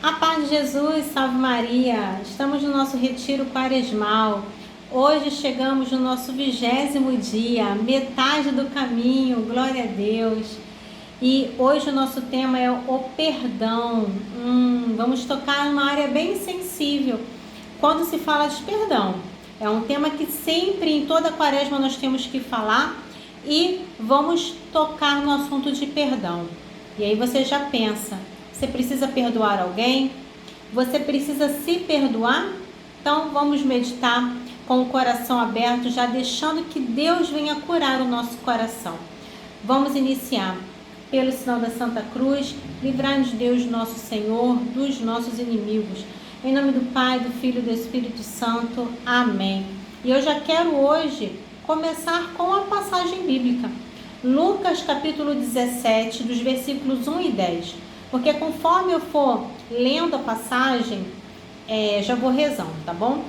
A paz de Jesus, salve Maria! Estamos no nosso retiro quaresmal. Hoje chegamos no nosso 20º dia, metade do caminho, glória a Deus. E hoje o nosso tema é o perdão. Vamos tocar numa área bem sensível quando se fala de perdão. É um tema que sempre, em toda a quaresma, nós temos que falar e vamos tocar no assunto de perdão. E aí você já pensa, você precisa perdoar alguém? Você precisa se perdoar? Então vamos meditar com o coração aberto, já deixando que Deus venha curar o nosso coração. Vamos iniciar. Pelo sinal da Santa Cruz, livrai-nos Deus nosso Senhor dos nossos inimigos. Em nome do Pai, do Filho e do Espírito Santo. Amém. E eu já quero hoje começar com a passagem bíblica. Lucas capítulo 17, dos versículos 1 e 10. Porque conforme eu for lendo a passagem, já vou rezando, tá bom?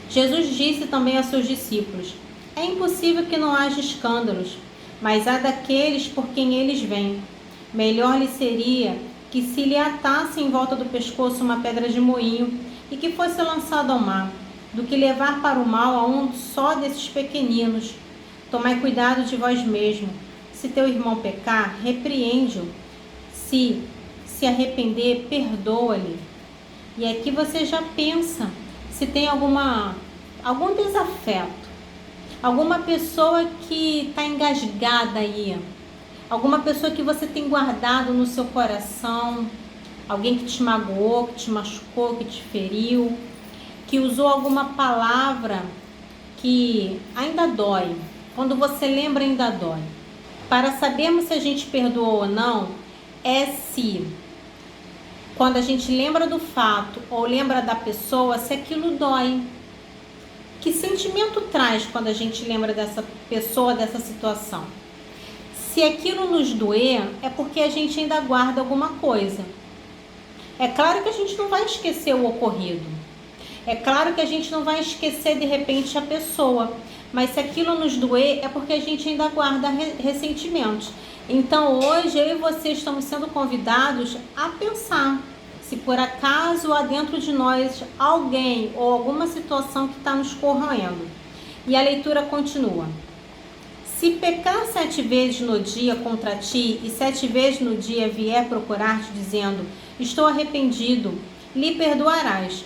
Jesus disse também aos seus discípulos: é impossível que não haja escândalos, mas há daqueles por quem eles vêm. Melhor lhe seria que se lhe atasse em volta do pescoço uma pedra de moinho e que fosse lançado ao mar, do que levar para o mal a um só desses pequeninos. Tomai cuidado de vós mesmo. Se teu irmão pecar, repreende-o. Se arrepender, perdoa-lhe. E aqui você já pensa se tem algum desafeto, alguma pessoa que está engasgada aí, alguma pessoa que você tem guardado no seu coração, alguém que te magoou, que te machucou, que te feriu, que usou alguma palavra que ainda dói. Quando você lembra, ainda dói. Para sabermos se a gente perdoou ou não, quando a gente lembra do fato ou lembra da pessoa, se aquilo dói. Que sentimento traz quando a gente lembra dessa pessoa, dessa situação? Se aquilo nos doer, é porque a gente ainda guarda alguma coisa. É claro que a gente não vai esquecer o ocorrido. É claro que a gente não vai esquecer de repente a pessoa. Mas se aquilo nos doer, é porque a gente ainda guarda ressentimentos. Então hoje eu e você estamos sendo convidados a pensar se por acaso há dentro de nós alguém ou alguma situação que está nos corroendo. E a leitura continua. Se pecar 7 vezes no dia contra ti e 7 vezes no dia vier procurar-te dizendo, estou arrependido, lhe perdoarás.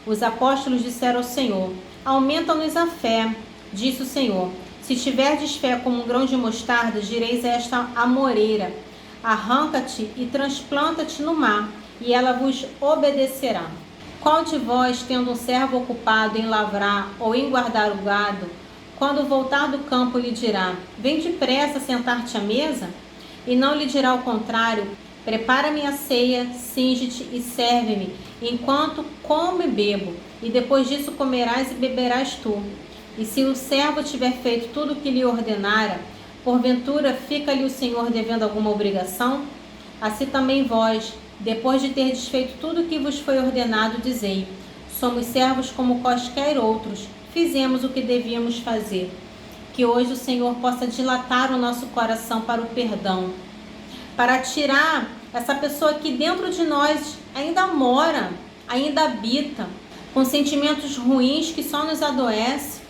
Os apóstolos disseram ao Senhor, aumenta-nos a fé. Disse o Senhor, se tiverdes fé como um grão de mostarda, direis a esta amoreira, arranca-te e transplanta-te no mar, e ela vos obedecerá. Qual de vós, tendo um servo ocupado em lavrar ou em guardar o gado, quando voltar do campo lhe dirá, vem depressa sentar-te à mesa? E não lhe dirá o contrário, prepara-me a ceia, cinge-te e serve-me, enquanto como e bebo, e depois disso comerás e beberás tu. E se o servo tiver feito tudo o que lhe ordenara, porventura fica-lhe o Senhor devendo alguma obrigação? Assim também vós, depois de terdes feito tudo o que vos foi ordenado, dizei, somos servos como quaisquer outros, fizemos o que devíamos fazer. Que hoje o Senhor possa dilatar o nosso coração para o perdão, para tirar essa pessoa que dentro de nós ainda mora, ainda habita, com sentimentos ruins que só nos adoecem.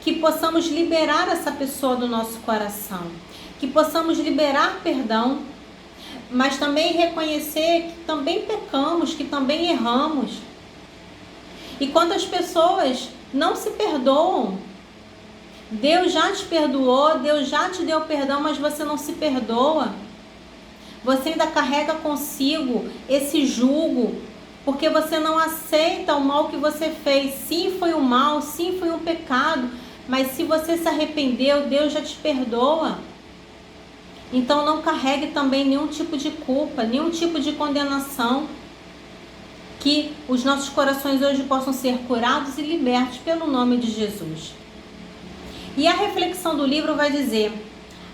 Que possamos liberar essa pessoa do nosso coração, que possamos liberar perdão, mas também reconhecer que também pecamos, que também erramos. E quantas pessoas não se perdoam? Deus já te perdoou, Deus já te deu perdão, mas você não se perdoa. Você ainda carrega consigo esse jugo, porque você não aceita o mal que você fez. Sim, foi um mal, sim, foi um pecado, mas se você se arrependeu, Deus já te perdoa. Então não carregue também nenhum tipo de culpa, nenhum tipo de condenação. Que os nossos corações hoje possam ser curados e libertos pelo nome de Jesus. E a reflexão do livro vai dizer,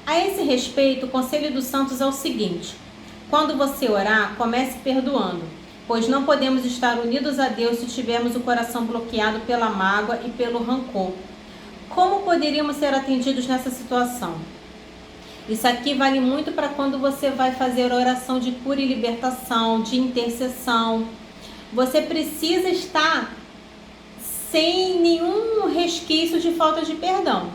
a esse respeito, o conselho dos santos é o seguinte, quando você orar, comece perdoando, pois não podemos estar unidos a Deus se tivermos o coração bloqueado pela mágoa e pelo rancor. Como poderíamos ser atendidos nessa situação? Isso aqui vale muito para quando você vai fazer oração de cura e libertação, de intercessão. Você precisa estar sem nenhum resquício de falta de perdão.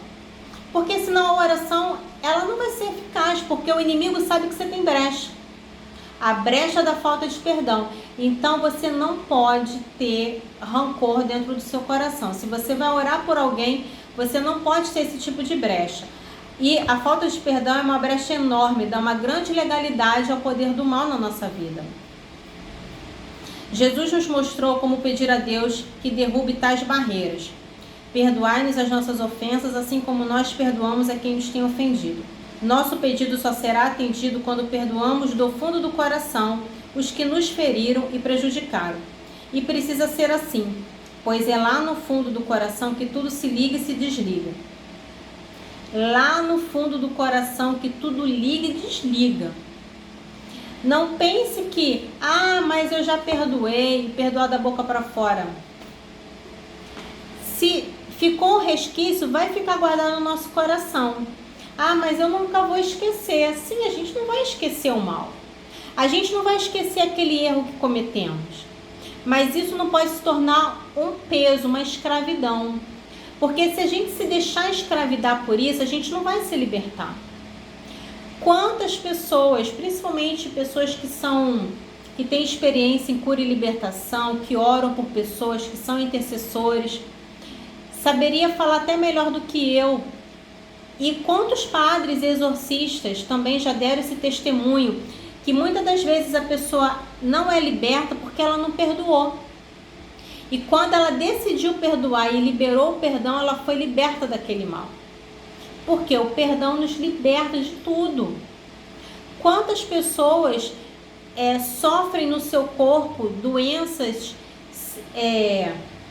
Porque senão a oração ela não vai ser eficaz, porque o inimigo sabe que você tem brecha. A brecha da falta de perdão. Então você não pode ter rancor dentro do seu coração. Se você vai orar por alguém, você não pode ter esse tipo de brecha. E a falta de perdão é uma brecha enorme, dá uma grande legalidade ao poder do mal na nossa vida. Jesus nos mostrou como pedir a Deus que derrube tais barreiras. Perdoai-nos as nossas ofensas, assim como nós perdoamos a quem nos tem ofendido. Nosso pedido só será atendido quando perdoamos do fundo do coração os que nos feriram e prejudicaram. E precisa ser assim, pois é lá no fundo do coração que tudo se liga e se desliga. Lá no fundo do coração que tudo liga e desliga. Não pense que, mas eu já perdoei, perdoar da boca para fora. Se ficou um resquício, vai ficar guardado no nosso coração. Mas eu nunca vou esquecer. Sim, a gente não vai esquecer o mal. A gente não vai esquecer aquele erro que cometemos. Mas isso não pode se tornar um peso, uma escravidão. Porque se a gente se deixar escravidar por isso, a gente não vai se libertar. Quantas pessoas, principalmente pessoas que têm experiência em cura e libertação, que oram por pessoas, que são intercessores, saberia falar até melhor do que eu. E quantos padres e exorcistas também já deram esse testemunho, que muitas das vezes a pessoa não é liberta porque ela não perdoou. E quando ela decidiu perdoar e liberou o perdão, ela foi liberta daquele mal. Porque o perdão nos liberta de tudo. Quantas pessoas sofrem no seu corpo doenças,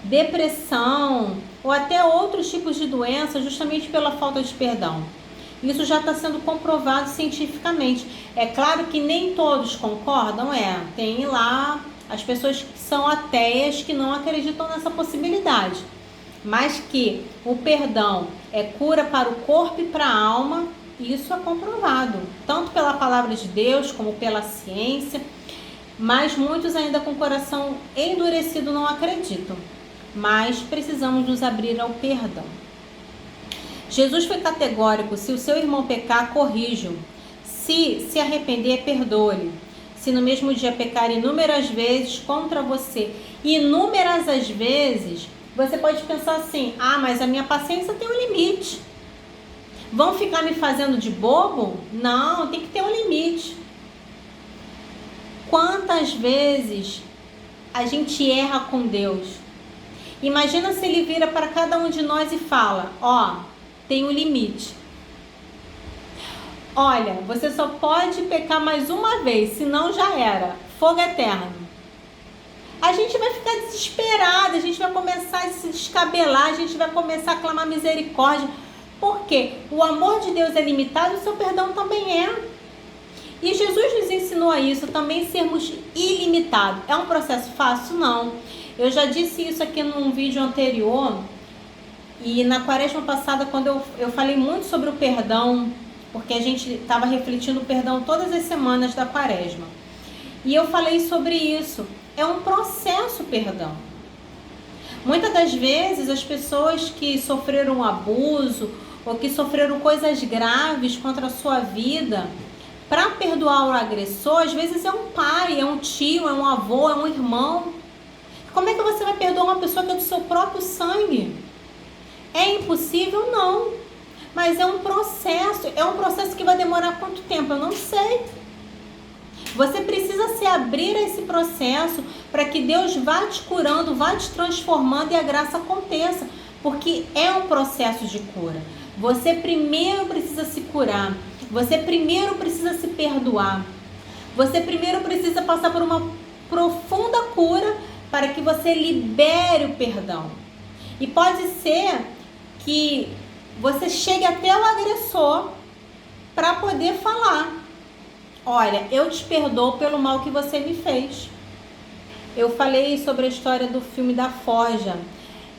depressão ou até outros tipos de doenças justamente pela falta de perdão. Isso já está sendo comprovado cientificamente. É claro que nem todos concordam, tem lá as pessoas que são ateias que não acreditam nessa possibilidade. Mas que o perdão é cura para o corpo e para a alma, isso é comprovado. Tanto pela palavra de Deus como pela ciência. Mas muitos ainda com o coração endurecido não acreditam. Mas precisamos nos abrir ao perdão. Jesus foi categórico: se o seu irmão pecar, corrija-o. Se arrepender, perdoe-lhe. Se no mesmo dia pecar inúmeras vezes contra você, inúmeras as vezes, você pode pensar assim: mas a minha paciência tem um limite. Vão ficar me fazendo de bobo? Não, tem que ter um limite. Quantas vezes a gente erra com Deus? Imagina se ele vira para cada um de nós e fala: tem um limite. Olha, você só pode pecar mais uma vez, senão já era. Fogo eterno. A gente vai ficar desesperada, a gente vai começar a se descabelar, a gente vai começar a clamar misericórdia. Por quê? O amor de Deus é limitado, o seu perdão também é. E Jesus nos ensinou a isso, também sermos ilimitados. É um processo fácil? Não. Eu já disse isso aqui num vídeo anterior. E na quaresma passada, quando eu falei muito sobre o perdão, porque a gente estava refletindo o perdão todas as semanas da quaresma. E eu falei sobre isso. É um processo o perdão. Muitas das vezes as pessoas que sofreram um abuso ou que sofreram coisas graves contra a sua vida, para perdoar o agressor, às vezes é um pai, é um tio, é um avô, é um irmão. Como é que você vai perdoar uma pessoa que é do seu próprio sangue? É impossível? Não. Mas é um processo que vai demorar quanto tempo? Eu não sei. Você precisa se abrir a esse processo para que Deus vá te curando, vá te transformando e a graça aconteça. Porque é um processo de cura. Você primeiro precisa se curar. Você primeiro precisa se perdoar. Você primeiro precisa passar por uma profunda cura para que você libere o perdão. E pode ser que você chegue até o agressor para poder falar: olha, eu te perdoo pelo mal que você me fez. Eu falei sobre a história do filme da Forja.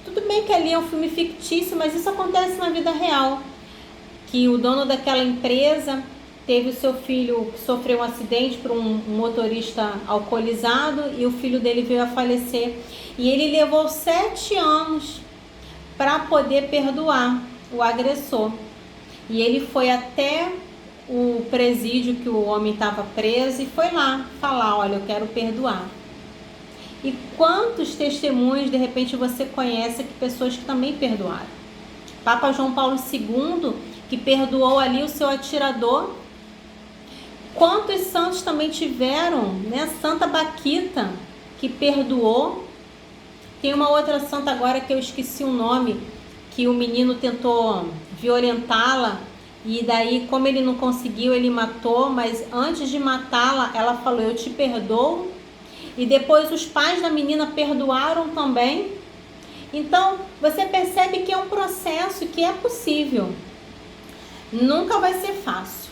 Tudo bem que ali é um filme fictício, mas isso acontece na vida real. que o dono daquela empresa teve o seu filho que sofreu um acidente por um motorista alcoolizado e o filho dele veio a falecer. E ele levou 7 anos para poder perdoar o agressor. E ele foi até o presídio que o homem estava preso e foi lá falar, olha, eu quero perdoar. E quantos testemunhos de repente você conhece que pessoas que também perdoaram? Papa João Paulo II, que perdoou ali o seu atirador. Quantos santos também tiveram, né? Santa Baquita, que perdoou. Tem uma outra santa agora que eu esqueci o nome, que o menino tentou violentá-la e daí, como ele não conseguiu, ele matou, mas antes de matá-la, ela falou, eu te perdoo. E depois os pais da menina perdoaram também. Então, você percebe que é um processo que é possível. Nunca vai ser fácil.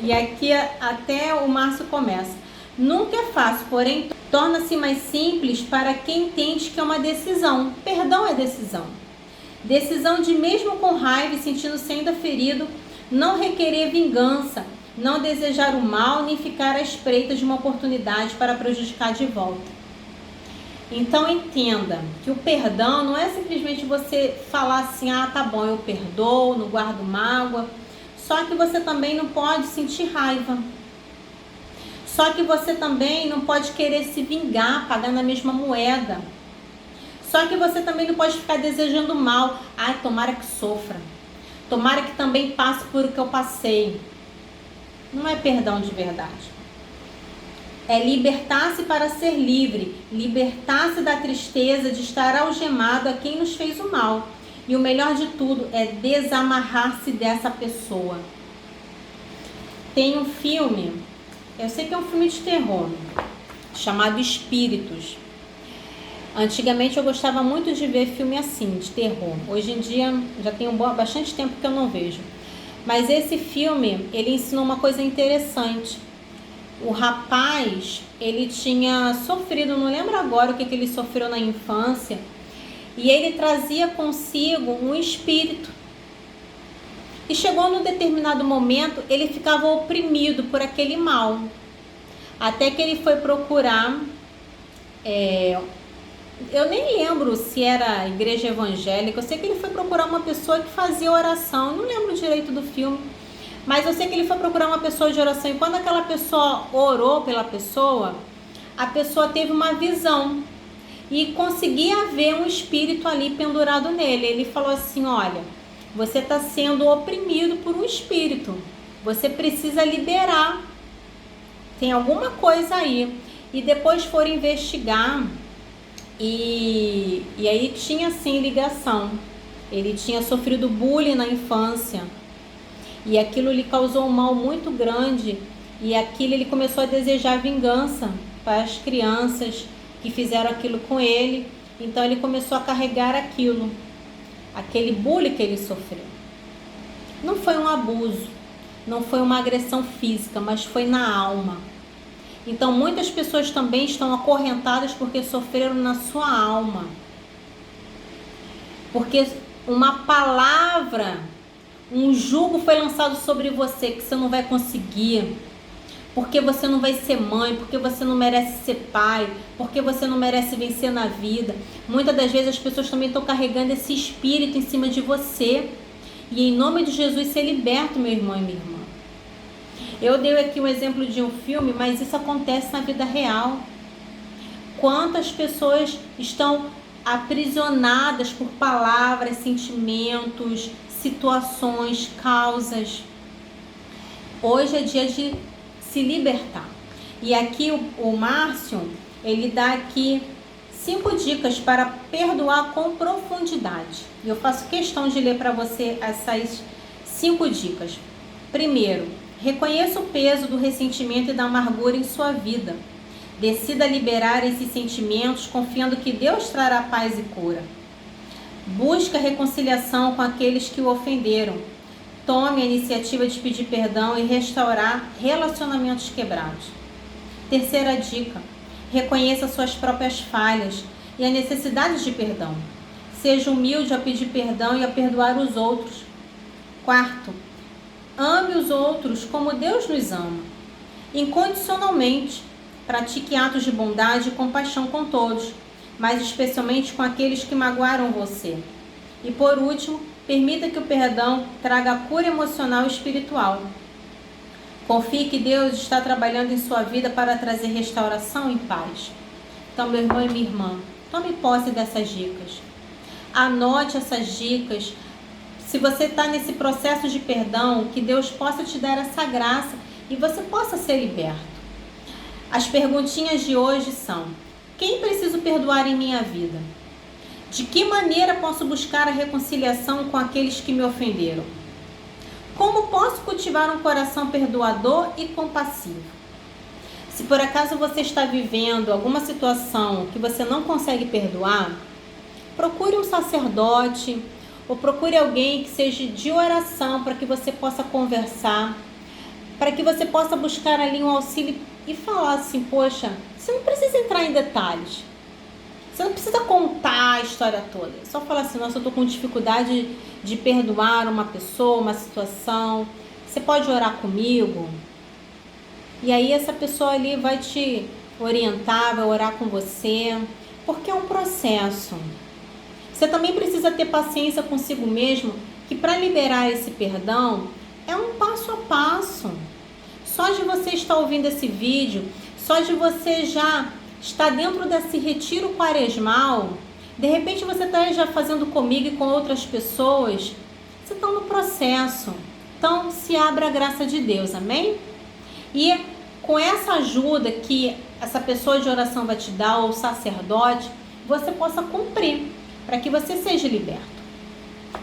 E aqui até o Márcio começa. Nunca é fácil, porém torna-se mais simples para quem entende que é uma decisão. Perdão é decisão. Decisão de, mesmo com raiva e sentindo-se ainda ferido, não requerer vingança, não desejar o mal, nem ficar à espreita de uma oportunidade para prejudicar de volta. Então entenda que o perdão não é simplesmente você falar assim, ah, tá bom, eu perdoo, não guardo mágoa. Só que você também não pode sentir raiva. Só que você também não pode querer se vingar, pagar na mesma moeda. Só que você também não pode ficar desejando mal. Ai, tomara que sofra. Tomara que também passe por o que eu passei. Não é perdão de verdade. É libertar-se para ser livre. Libertar-se da tristeza de estar algemado a quem nos fez o mal. E o melhor de tudo é desamarrar-se dessa pessoa. Tem um filme, eu sei que é um filme de terror, chamado Espíritos. Antigamente eu gostava muito de ver filme assim, de terror. Hoje em dia já tem bastante tempo que eu não vejo. Mas esse filme, ele ensinou uma coisa interessante. O rapaz, ele tinha sofrido, não lembro agora o que ele sofreu na infância, e ele trazia consigo um espírito. E chegou num determinado momento, ele ficava oprimido por aquele mal. Até que ele foi procurar... eu nem lembro se era igreja evangélica, eu sei que ele foi procurar uma pessoa que fazia oração, eu não lembro direito do filme, mas eu sei que ele foi procurar uma pessoa de oração, e quando aquela pessoa orou pela pessoa, a pessoa teve uma visão, e conseguia ver um espírito ali pendurado nele. Ele falou assim, olha, você está sendo oprimido por um espírito, você precisa liberar, tem alguma coisa aí. E depois foram investigar, e aí tinha sim ligação. Ele tinha sofrido bullying na infância e aquilo lhe causou um mal muito grande, e aquilo ele começou a desejar vingança para as crianças que fizeram aquilo com ele. Então ele começou a carregar aquele bullying que ele sofreu. Não foi um abuso, não foi uma agressão física, mas foi na alma. Então muitas pessoas também estão acorrentadas porque sofreram na sua alma. Porque uma palavra, um jugo foi lançado sobre você que você não vai conseguir. Porque você não vai ser mãe, porque você não merece ser pai, porque você não merece vencer na vida. Muitas das vezes as pessoas também estão carregando esse espírito em cima de você. E em nome de Jesus, ser liberto, meu irmão e minha irmã. Eu dei aqui um exemplo de um filme, mas isso acontece na vida real. Quantas pessoas estão aprisionadas por palavras, sentimentos, situações, causas. Hoje é dia de se libertar. E aqui o Márcio, ele dá aqui 5 dicas para perdoar com profundidade. E eu faço questão de ler para você essas 5 dicas. Primeiro, reconheça o peso do ressentimento e da amargura em sua vida. Decida liberar esses sentimentos, confiando que Deus trará paz e cura. Busque a reconciliação com aqueles que o ofenderam. Tome a iniciativa de pedir perdão e restaurar relacionamentos quebrados. Terceira dica: reconheça suas próprias falhas e a necessidade de perdão. Seja humilde a pedir perdão e a perdoar os outros. Quarto, ame os outros como Deus nos ama, incondicionalmente. Pratique atos de bondade e compaixão com todos, mas especialmente com aqueles que magoaram você. E por último, permita que o perdão traga a cura emocional e espiritual. Confie que Deus está trabalhando em sua vida para trazer restauração e paz. Então, meu irmão e minha irmã, tome posse dessas dicas. Anote essas dicas. Se você está nesse processo de perdão, que Deus possa te dar essa graça e você possa ser liberto. As perguntinhas de hoje são: quem preciso perdoar em minha vida? De que maneira posso buscar a reconciliação com aqueles que me ofenderam? Como posso cultivar um coração perdoador e compassivo? Se por acaso você está vivendo alguma situação que você não consegue perdoar, procure um sacerdote ou procure alguém que seja de oração para que você possa conversar, para que você possa buscar ali um auxílio e falar assim: poxa, você não precisa entrar em detalhes, você não precisa contar a história toda, é só falar assim: nossa, eu estou com dificuldade de perdoar uma pessoa, uma situação, você pode orar comigo? E aí essa pessoa ali vai te orientar, vai orar com você, porque é um processo. Você também precisa ter paciência consigo mesmo, que para liberar esse perdão é um passo a passo. Só de você estar ouvindo esse vídeo, só de você já estar dentro desse retiro quaresmal, de repente você está já fazendo comigo e com outras pessoas, você está no processo. Então, se abra a graça de Deus, amém? E com essa ajuda que essa pessoa de oração vai te dar, ou o sacerdote, você possa cumprir, para que você seja liberto.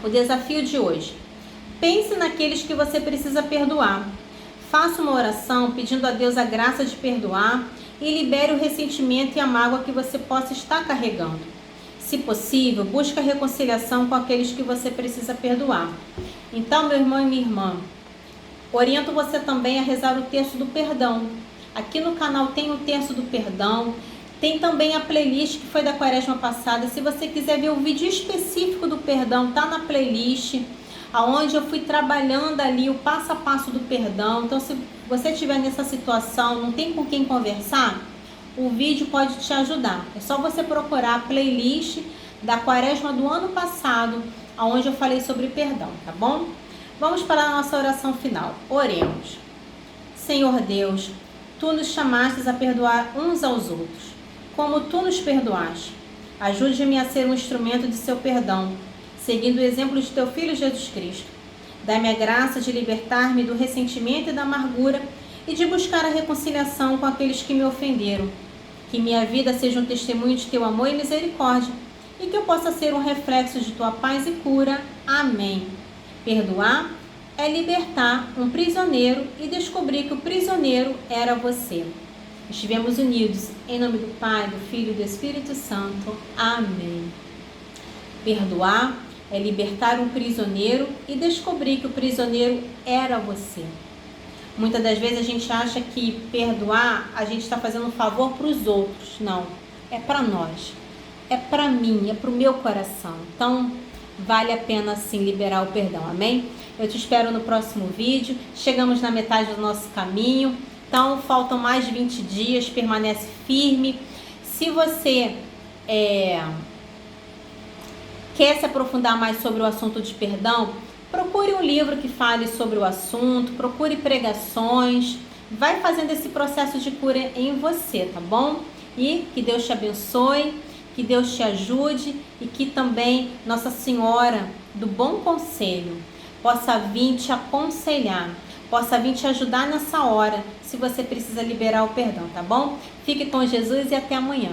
O desafio de hoje: pense naqueles que você precisa perdoar. Faça uma oração pedindo a Deus a graça de perdoar e libere o ressentimento e a mágoa que você possa estar carregando. Se possível, busque a reconciliação com aqueles que você precisa perdoar. Então, meu irmão e minha irmã, oriento você também a rezar o terço do perdão. Aqui no canal tem o terço do perdão, tem também a playlist que foi da quaresma passada. Se você quiser ver o vídeo específico do perdão, tá na playlist, aonde eu fui trabalhando ali o passo a passo do perdão. Então, se você estiver nessa situação, não tem com quem conversar, o vídeo pode te ajudar. É só você procurar a playlist da quaresma do ano passado, aonde eu falei sobre perdão, tá bom? Vamos para a nossa oração final. Oremos. Senhor Deus, Tu nos chamastes a perdoar uns aos outros, como Tu nos perdoaste. Ajude-me a ser um instrumento de Seu perdão, seguindo o exemplo de Teu Filho Jesus Cristo. Dá-me a graça de libertar-me do ressentimento e da amargura e de buscar a reconciliação com aqueles que me ofenderam. Que minha vida seja um testemunho de Teu amor e misericórdia e que eu possa ser um reflexo de Tua paz e cura. Amém. Perdoar é libertar um prisioneiro e descobrir que o prisioneiro era você. Estivemos unidos em nome do Pai, do Filho e do Espírito Santo. Amém. Perdoar é libertar um prisioneiro e descobrir que o prisioneiro era você. Muitas das vezes a gente acha que perdoar, a gente está fazendo um favor para os outros. Não, é para nós, é para mim, é para o meu coração. Então, vale a pena sim liberar o perdão, amém? Eu te espero no próximo vídeo. Chegamos na metade do nosso caminho, então faltam mais de 20 dias, permanece firme. Se você quer se aprofundar mais sobre o assunto de perdão, procure um livro que fale sobre o assunto, procure pregações, vai fazendo esse processo de cura em você, tá bom? E que Deus te abençoe, que Deus te ajude e que também Nossa Senhora do Bom Conselho possa vir te aconselhar, possa vir te ajudar nessa hora, se você precisa liberar o perdão, tá bom? Fique com Jesus e até amanhã.